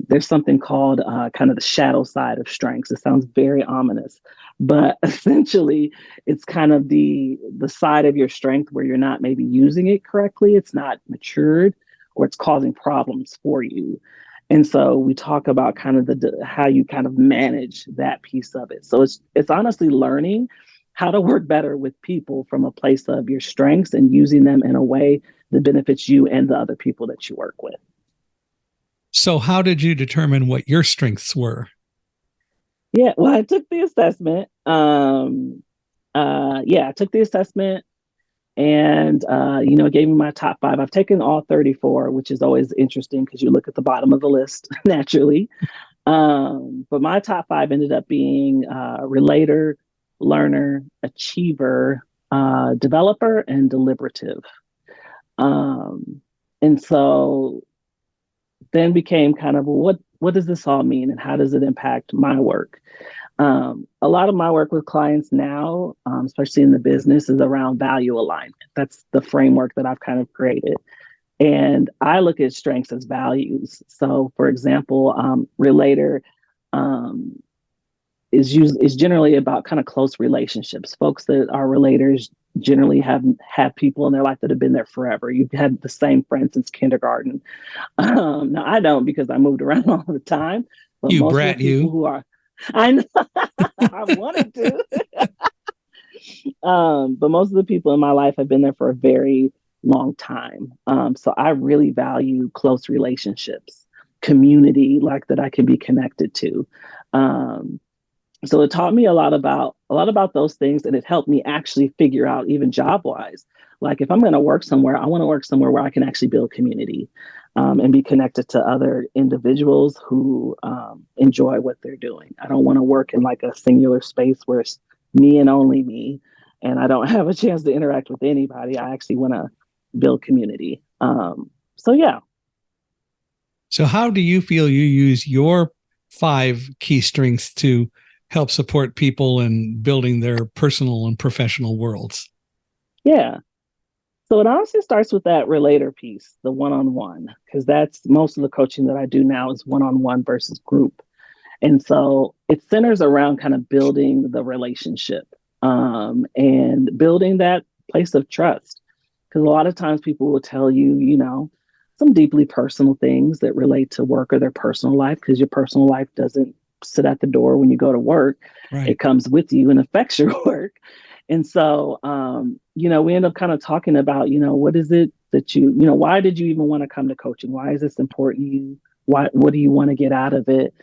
there's something called kind of the shadow side of strengths. It sounds very ominous, but essentially it's kind of the side of your strength where you're not maybe using it correctly. It's not matured, or it's causing problems for you. And so we talk about kind of how you kind of manage that piece of it. So it's honestly learning how to work better with people from a place of your strengths and using them in a way that benefits you and the other people that you work with. So how did you determine what your strengths were? Yeah, well, I took the assessment. I took the assessment, and it gave me my top 5. I've taken all 34, which is always interesting because you look at the bottom of the list naturally. But my top 5 ended up being relator, learner, achiever, developer, and deliberative. And so then became kind of, well, what does this all mean and how does it impact my work? A lot of my work with clients now, especially in the business, is around value alignment. That's the framework that I've kind of created. And I look at strengths as values. So, for example, relator is generally about kind of close relationships. Folks that are relators generally have people in their life that have been there forever. You've had the same friend since kindergarten. Now I don't, because I moved around all the time. But You most brat, of the people you. who are, I know, I wanted to. But most of the people in my life have been there for a very long time. So I really value close relationships, community, like that I can be connected to. So it taught me a lot about those things, and it helped me actually figure out, even job wise, like if I'm going to work somewhere, I want to work somewhere where I can actually build community and be connected to other individuals who enjoy what they're doing. I don't want to work in like a singular space where it's me and only me, and I don't have a chance to interact with anybody. I actually want to build community. So yeah. So how do you feel you use your 5 key strengths to help support people in building their personal and professional worlds? Yeah. So it honestly starts with that relator piece, the one-on-one, because that's most of the coaching that I do now is one-on-one versus group. And so it centers around kind of building the relationship and building that place of trust. Because a lot of times people will tell you, some deeply personal things that relate to work or their personal life, because your personal life doesn't sit at the door when you go to work. Right. It comes with you and affects your work. And so, we end up kind of talking about, what is it that why did you even want to come to coaching? Why is this important to you? What do you want to get out of it?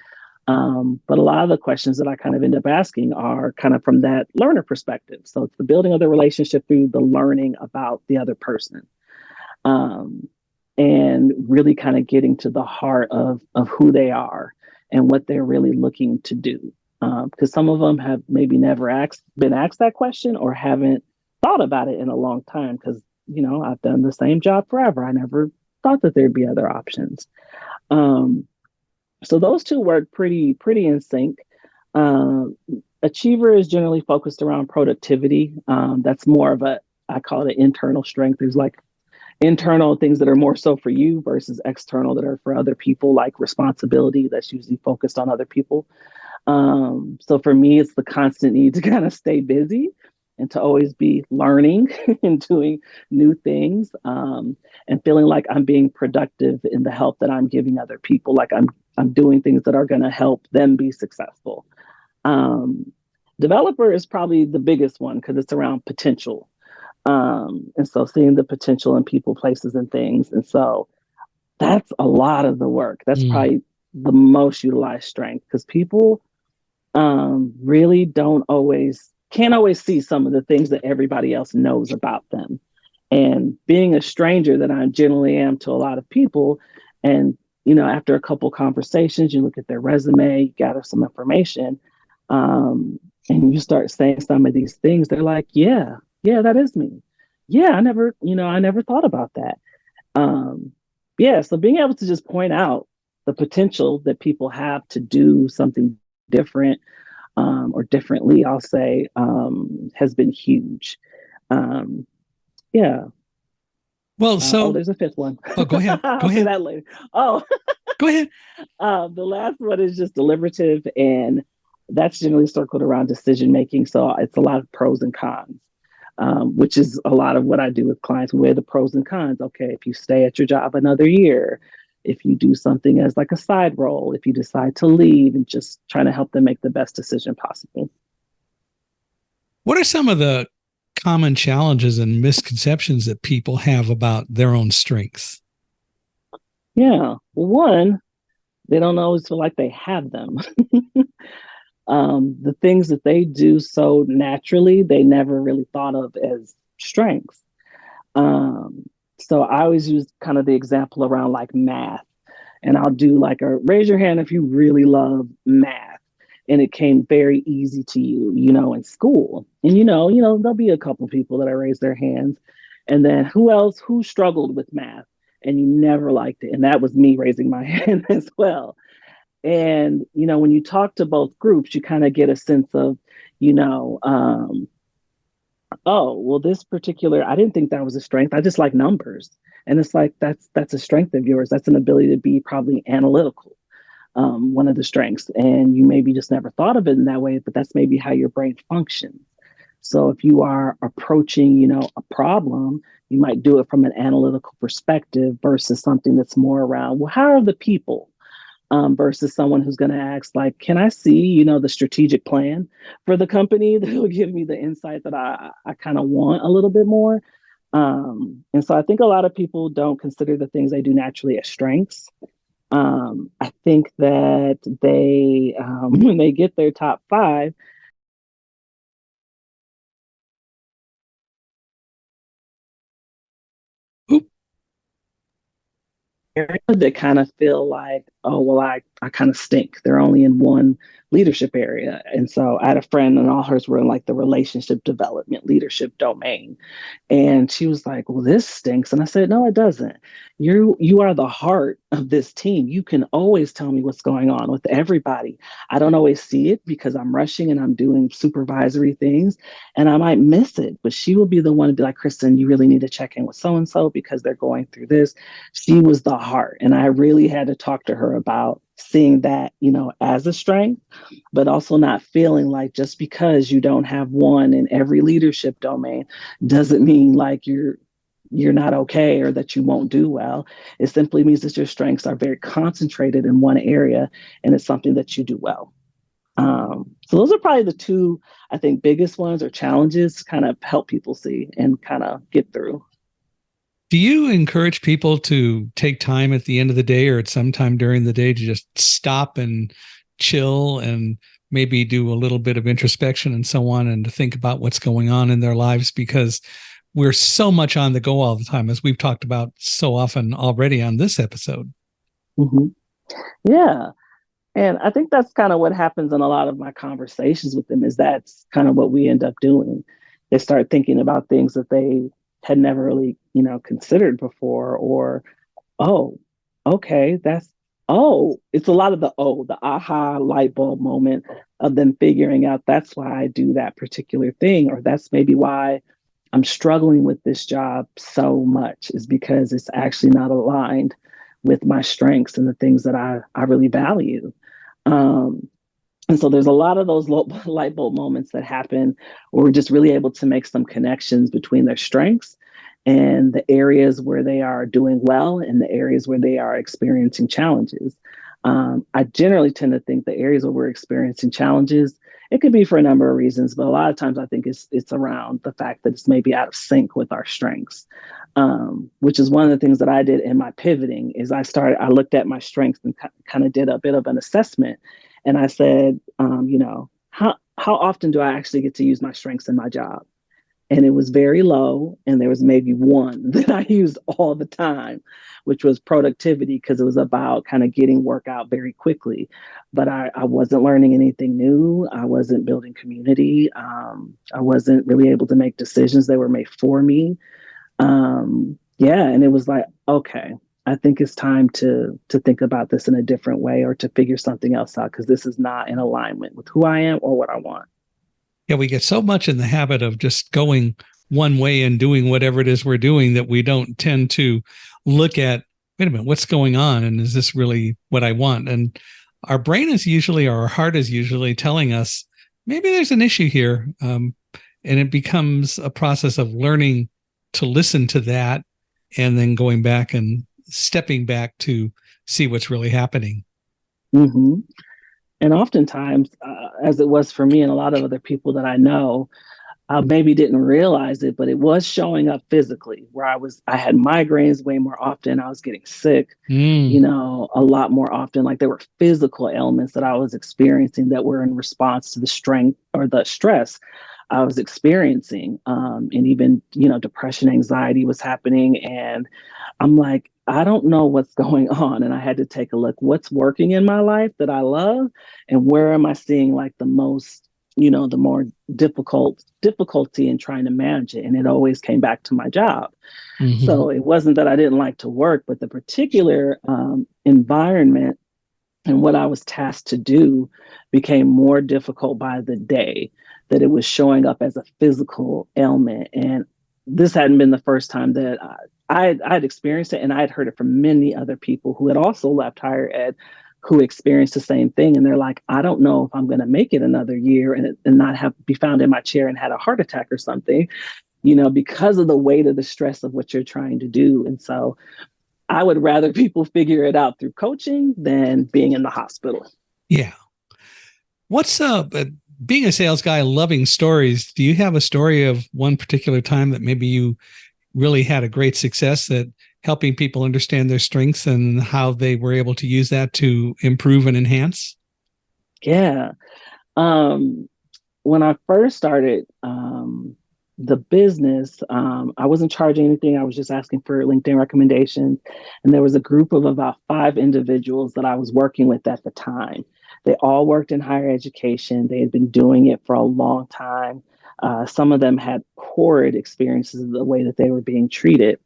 But a lot of the questions that I kind of end up asking are kind of from that learner perspective. So it's the building of the relationship through the learning about the other person. And really kind of getting to the heart of who they are and what they're really looking to do. Because some of them have maybe never been asked that question or haven't thought about it in a long time. Because, I've done the same job forever. I never thought that there'd be other options. So those two work pretty in sync. Achiever is generally focused around productivity. That's more of I call it an internal strength. There's like internal things that are more so for you versus external that are for other people, like responsibility that's usually focused on other people. So for me, it's the constant need to kind of stay busy and to always be learning and doing new things, and feeling like I'm being productive in the help that I'm giving other people. Like I'm doing things that are going to help them be successful. Developer is probably the biggest one because it's around potential. And so seeing the potential in people, places, and things. And so that's a lot of the work. That's probably the most utilized strength because people really can't always see some of the things that everybody else knows about them. And being a stranger that I generally am to a lot of people, and after a couple conversations, you look at their resume, you gather some information, and you start saying some of these things. They're like, yeah, that is me. Yeah, I never thought about that. So being able to just point out the potential that people have to do something different, or differently, I'll say, has been huge. Yeah. Well, so there's a fifth one. go ahead. I'll say that later. Oh, go ahead. The last one is just deliberative, and that's generally circled around decision making. So it's a lot of pros and cons, which is a lot of what I do with clients. We weigh the pros and cons. Okay, if you stay at your job another year, if you do something as like a side role, if you decide to leave, and just trying to help them make the best decision possible. What are some of the common challenges and misconceptions that people have about their own strengths? Yeah. One, they don't always feel like they have them. The things that they do so naturally, they never really thought of as strengths. So I always use kind of the example around like math. And I'll do like a raise your hand if you really love math. And it came very easy to you, in school. And there'll be a couple people that I raise their hands. And then who struggled with math and you never liked it? And that was me raising my hand as well. And, when you talk to both groups, you kind of get a sense of, oh, well, this particular, I didn't think that was a strength. I just like numbers. And it's like, that's a strength of yours. That's an ability to be probably analytical, one of the strengths. And you maybe just never thought of it in that way, but that's maybe how your brain functions. So if you are approaching, a problem, you might do it from an analytical perspective versus something that's more around, well, how are the people? Versus someone who's going to ask, like, can I see, the strategic plan for the company that will give me the insight that I kind of want a little bit more. And so I think a lot of people don't consider the things they do naturally as strengths. I think that they, when they get their top five, that kind of feel like, oh, well, I kind of stink. They're only in one leadership area. And so I had a friend and all hers were in like the relationship development leadership domain. And she was like, well, this stinks. And I said, no, it doesn't. You are the heart of this team. You can always tell me what's going on with everybody. I don't always see it because I'm rushing and I'm doing supervisory things and I might miss it. But she will be the one to be like, Christin, you really need to check in with so-and-so because they're going through this. She was the heart. And I really had to talk to her about seeing that, as a strength, but also not feeling like just because you don't have one in every leadership domain doesn't mean like you're you're not okay or that you won't do well. It simply means that your strengths are very concentrated in one area and it's something that you do well. So those are probably the two, I think, biggest ones or challenges kind of help people see and kind of get through. Do you encourage people to take time at the end of the day or at some time during the day to just stop and chill and maybe do a little bit of introspection and so on, and to think about what's going on in their lives? Because we're so much on the go all the time, as we've talked about so often already on this episode. Mm-hmm. Yeah. And I think that's kind of what happens in a lot of my conversations with them is that's kind of what we end up doing. They start thinking about things that they had never really, considered before, or, oh, okay, it's a lot of the aha light bulb moment of them figuring out that's why I do that particular thing, or that's maybe why I'm struggling with this job so much is because it's actually not aligned with my strengths and the things that I really value. Um, and so there's a lot of those light bulb moments that happen where we're just really able to make some connections between their strengths and the areas where they are doing well and the areas where they are experiencing challenges. I generally tend to think the areas where we're experiencing challenges, it could be for a number of reasons, but a lot of times I think it's around the fact that it's maybe out of sync with our strengths, which is one of the things that I did in my pivoting is I looked at my strengths and kind of did a bit of an assessment. And I said, how often do I actually get to use my strengths in my job? And it was very low. And there was maybe one that I used all the time, which was productivity, because it was about kind of getting work out very quickly. But I wasn't learning anything new. I wasn't building community. I wasn't really able to make decisions that were made for me. Yeah. And it was like, okay, I think it's time to think about this in a different way or to figure something else out because this is not in alignment with who I am or what I want. Yeah, we get so much in the habit of just going one way and doing whatever it is we're doing that we don't tend to look at, wait a minute, what's going on? And is this really what I want? And our brain is usually, or our heart is usually telling us, maybe there's an issue here. And it becomes a process of learning to listen to that and then going back and stepping back to see what's really happening. Mm-hmm. And oftentimes, as it was for me and a lot of other people that I know, I maybe didn't realize it, but it was showing up physically where I had migraines way more often. I was getting sick, Mm. a lot more often. Like there were physical ailments that I was experiencing that were in response to the strength or the stress I was experiencing. And even, depression, anxiety was happening. And I'm like, I don't know what's going on. And I had to take a look, what's working in my life that I love, and where am I seeing like the most, the more difficulty in trying to manage it. And it always came back to my job. Mm-hmm. So it wasn't that I didn't like to work, but the particular environment and what I was tasked to do became more difficult by the day, that it was showing up as a physical ailment. And this hadn't been the first time that I'd experienced it, and I'd heard it from many other people who had also left higher ed who experienced the same thing. And they're like, I don't know if I'm going to make it another year and not be found in my chair and had a heart attack or something, because of the weight of the stress of what you're trying to do. And so I would rather people figure it out through coaching than being in the hospital. Yeah. What's being a sales guy, loving stories? Do you have a story of one particular time that maybe you really had a great success at helping people understand their strengths and how they were able to use that to improve and enhance? Yeah. When I first started the business, I wasn't charging anything. I was just asking for LinkedIn recommendations. And there was a group of about 5 individuals that I was working with at the time. They all worked in higher education. They had been doing it for a long time. Some of them had horrid experiences of the way that they were being treated.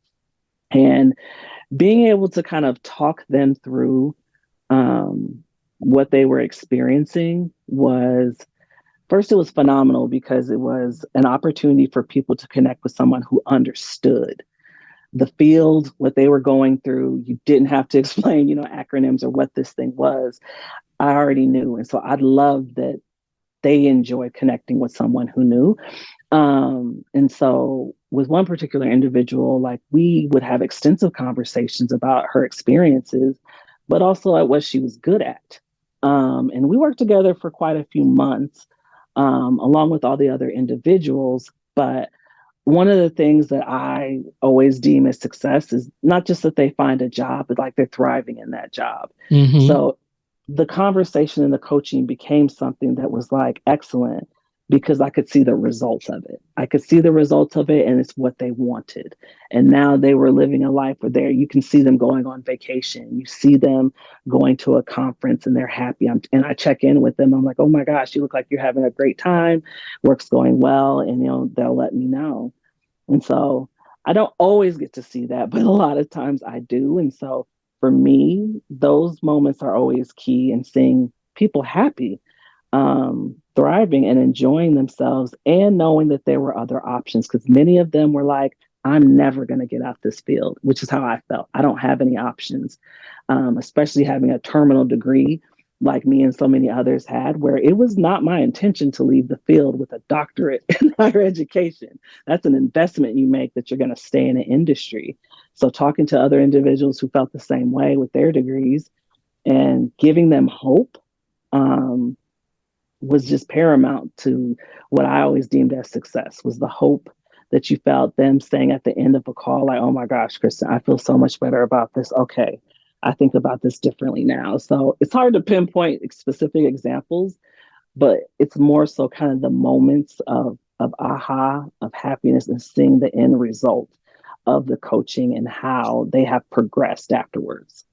And being able to kind of talk them through what they were experiencing was, first, it was phenomenal because it was an opportunity for people to connect with someone who understood the field, what they were going through. You didn't have to explain, acronyms or what this thing was. I already knew. And so I loved that they enjoyed connecting with someone who knew. And so with one particular individual, like we would have extensive conversations about her experiences, but also at what she was good at. And we worked together for quite a few months, along with all the other individuals. But one of the things that I always deem as success is not just that they find a job, but like they're thriving in that job. Mm-hmm. So the conversation and the coaching became something that was like excellent because I could see the results of it. I could see the results of it, and it's what they wanted. And now they were living a life where you can see them going on vacation. You see them going to a conference and they're happy. And I check in with them. I'm like, oh my gosh, you look like you're having a great time. Work's going well. And they'll let me know. And so I don't always get to see that, but a lot of times I do. And so for me, those moments are always key in seeing people happy, thriving and enjoying themselves and knowing that there were other options because many of them were like, I'm never going to get out this field, which is how I felt. I don't have any options, especially having a terminal degree like me and so many others had, where it was not my intention to leave the field with a doctorate in higher education. That's an investment you make that you're going to stay in an industry. So talking to other individuals who felt the same way with their degrees and giving them hope was just paramount to what I always deemed as success, was the hope that you felt, them saying at the end of a call, like, oh my gosh, Christin, I feel so much better about this. Okay, I think about this differently now. So it's hard to pinpoint specific examples, but it's more so kind of the moments of aha, of happiness, and seeing the end result of the coaching and how they have progressed afterwards.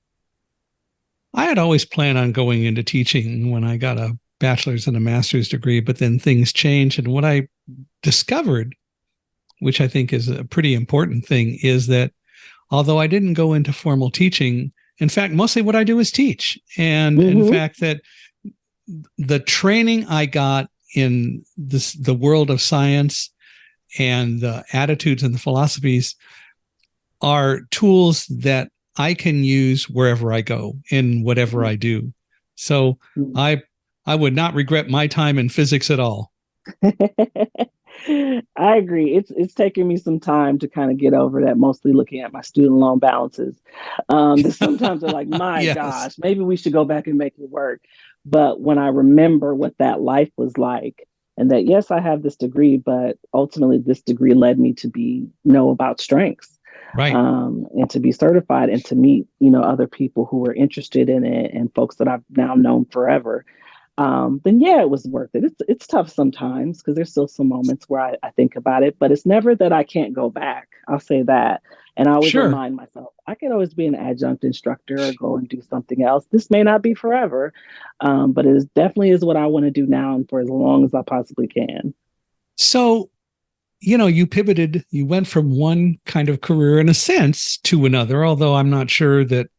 I had always planned on going into teaching when I got a bachelor's and a master's degree, but then things changed. And what I discovered, which I think is a pretty important thing, is that although I didn't go into formal teaching, in fact, mostly what I do is teach. And in fact, that the training I got in the world of science and the attitudes and the philosophies are tools that I can use wherever I go in whatever I do. So I would not regret my time in physics at all. I agree. It's taken me some time to kind of get over that, mostly looking at my student loan balances. That sometimes are like, my Yes. gosh, maybe we should go back and make it work. But when I remember what that life was like, and that yes, I have this degree, but ultimately this degree led me to know about strengths. Right. And to be certified and to meet, other people who were interested in it and folks that I've now known forever. Then yeah, it was worth it. It's tough sometimes because there's still some moments where I think about it, but it's never that I can't go back. I'll say that. And I always remind myself, I could always be an adjunct instructor or go and do something else. This may not be forever, but it definitely is what I want to do now and for as long as I possibly can. So, you pivoted, you went from one kind of career in a sense to another, although I'm not sure that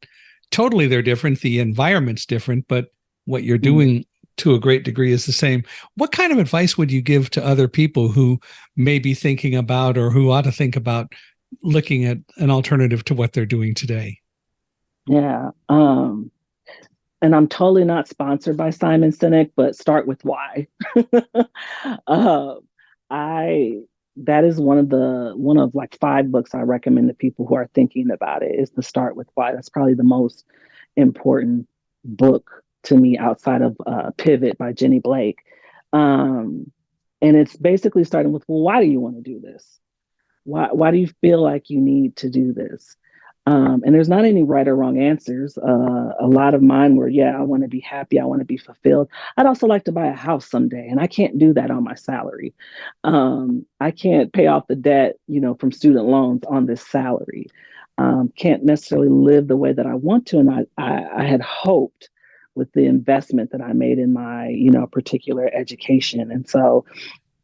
totally they're different. The environment's different, but what you're doing to a great degree is the same. What kind of advice would you give to other people who may be thinking about or who ought to think about looking at an alternative to what they're doing today? Yeah. And I'm totally not sponsored by Simon Sinek, but start with why. That is one of like 5 books I recommend to people who are thinking about it, is to start with why. That's probably the most important book to me outside of Pivot by Jenny Blake. And it's basically starting with, well, why do you want to do this? Why do you feel like you need to do this? And there's not any right or wrong answers. A lot of mine were, yeah, I want to be happy. I want to be fulfilled. I'd also like to buy a house someday, and I can't do that on my salary. I can't pay off the debt, from student loans on this salary. Can't necessarily live the way that I want to. And I had hoped with the investment that I made in my, particular education. And so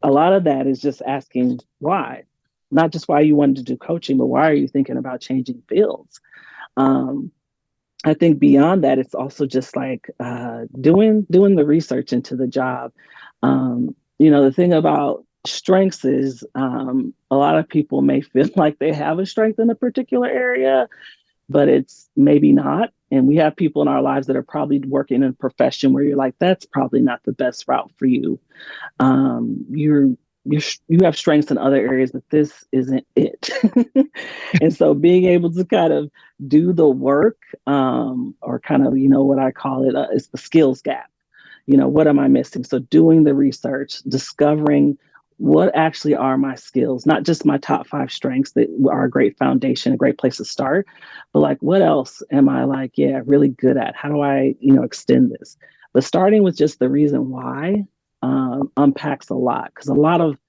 a lot of that is just asking why. Not just why you wanted to do coaching, but why are you thinking about changing fields? I think beyond that, it's also just like doing the research into the job. The thing about strengths is a lot of people may feel like they have a strength in a particular area, but it's maybe not. And we have people in our lives that are probably working in a profession where you're like, that's probably not the best route for you. You're you have strengths in other areas, but this isn't it. And so being able to kind of do the work, or kind of, what I call it, is the skills gap. What am I missing? So doing the research, discovering what actually are my skills, not just my top 5 strengths that are a great foundation, a great place to start, but like, what else am I really good at? How do I, extend this? But starting with just the reason why unpacks a lot, because a lot of,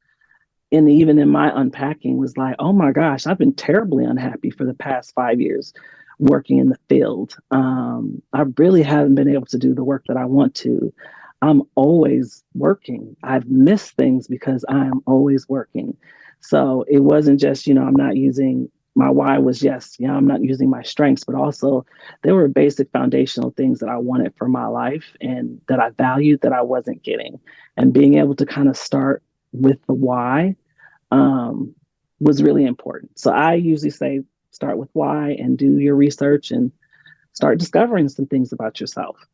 and even in my unpacking was like, oh my gosh, I've been terribly unhappy for the past 5 years working in the field. I really haven't been able to do the work that I want to. I'm always working. I've missed things because I'm always working. So it wasn't just, I'm not using my why was yes, I'm not using my strengths, but also there were basic foundational things that I wanted for my life and that I valued that I wasn't getting. And being able to kind of start with the why was really important. So I usually say start with why and do your research and start discovering some things about yourself.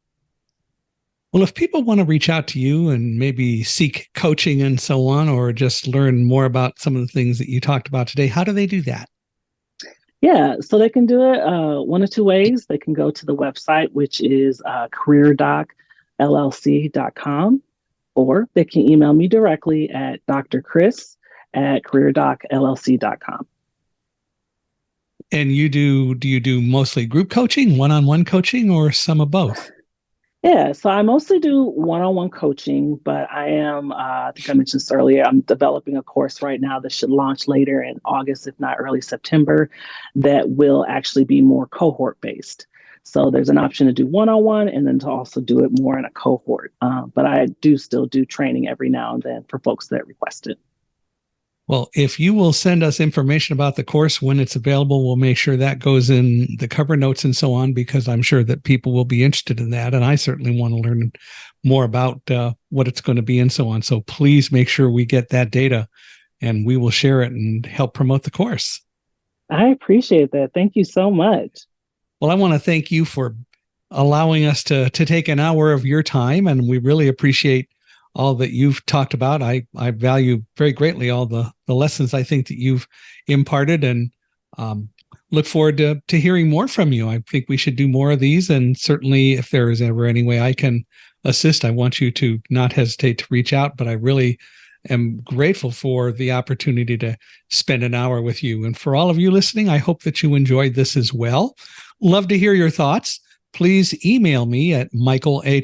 Well, if people want to reach out to you and maybe seek coaching and so on, or just learn more about some of the things that you talked about today, how do they do that? Yeah, so they can do it one of 2 ways. They can go to the website, which is careerdocllc.com, or they can email me directly at drchris@careerdocllc.com. And do you do mostly group coaching, one-on-one coaching, or some of both? Yeah, so I mostly do one-on-one coaching, but I think I mentioned this earlier, I'm developing a course right now that should launch later in August, if not early September, that will actually be more cohort-based. So there's an option to do one-on-one and then to also do it more in a cohort. But I do still do training every now and then for folks that request it. Well, if you will send us information about the course when it's available, we'll make sure that goes in the cover notes and so on, because I'm sure that people will be interested in that. And I certainly want to learn more about what it's going to be and so on. So please make sure we get that data and we will share it and help promote the course. I appreciate that. Thank you so much. Well, I want to thank you for allowing us to take an hour of your time, and we really appreciate all that you've talked about. I value very greatly all the lessons I think that you've imparted, and look forward to hearing more from you. I think we should do more of these, and certainly if there is ever any way I can assist, I want you to not hesitate to reach out. But I really am grateful for the opportunity to spend an hour with you. And for all of you listening, I hope that you enjoyed this as well. Love to hear your thoughts. Please email me at michaelhi, at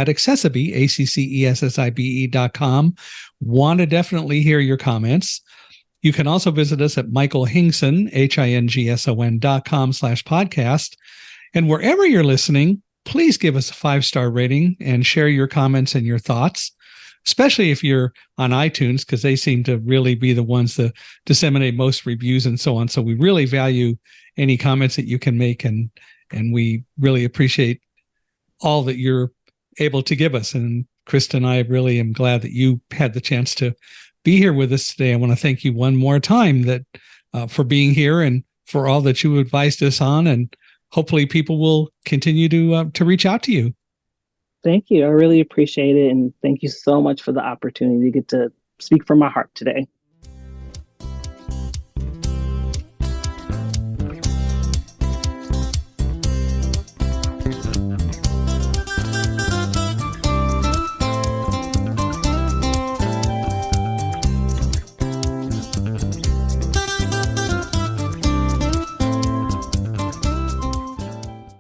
accessibe.com. Want to definitely hear your comments. You can also visit us at michaelhingson, hingson.com/podcast. And wherever you're listening, please give us a 5-star rating and share your comments and your thoughts, especially if you're on iTunes, because they seem to really be the ones that disseminate most reviews and so on. So we really value any comments that you can make, and we really appreciate all that you're able to give us. And Christin, I really am glad that you had the chance to be here with us today. I want to thank you one more time that for being here and for all that you advised us on, and hopefully people will continue to reach out to you. Thank you. I really appreciate it. And thank you so much for the opportunity to get to speak from my heart today.